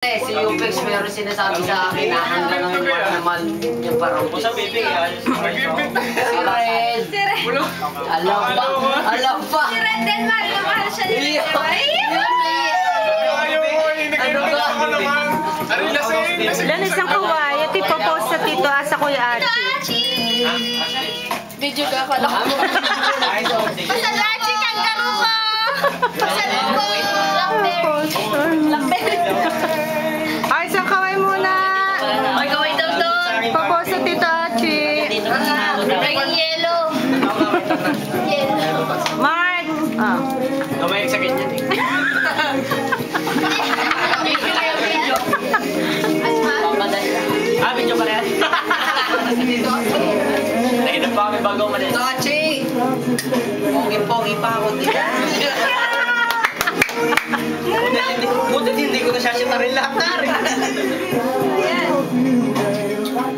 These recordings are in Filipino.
Si Upex meron sinasabi sa akin na hanggang ngayon naman yung parang Kung sa bibig yan, si Red. Alam pa. Si Red din, mahal siya ni Red. Lanis ng kawaii. Ito ipopost sa Tito Asa Kuya Archie. Video ka pala ko. Pasal Archie, kangaroo ko! Pasal ko! Lakbel! Ay, isang kaway muna. Ay, kaway daw doon. Ipopost sa Tito Archie. Naging yellow. Yellow. Mark! Kamay sa ganyan eh. Video pa rin. Naginap pa kami bago umalis. Tachi! Pogi-pogi pa ako dito. Butit hindi ko na siya rin lahat na rin.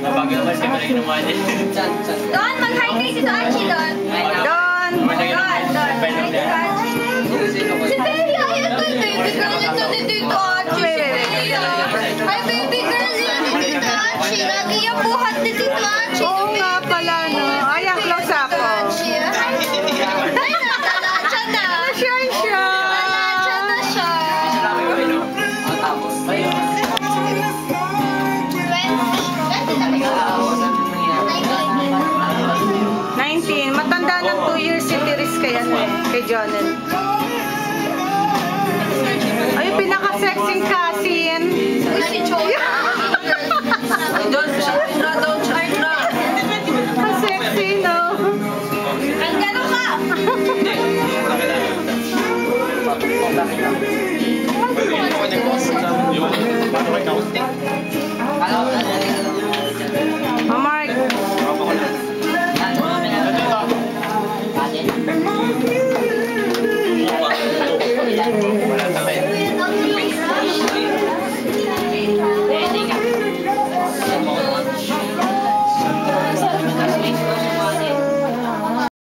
Bago umalis kami rin inuman eh. Doon, mag-hi kay Tito Archie doon. Doon! Si Baby, ayun to. Baby girl ito ni Tito Archie. Ay, baby girl yun ni Tito Archie. Lagi yung buhat ni Tito Archie. Oo nga pala, no? Ay, ang close ako. Ay, nalansya na. Siya. Nalansya na siya. Tapos ba yun? 19. Matanda ng 2 years si Teres kaya kay Jonel. Ay, pinaka-sexing ka.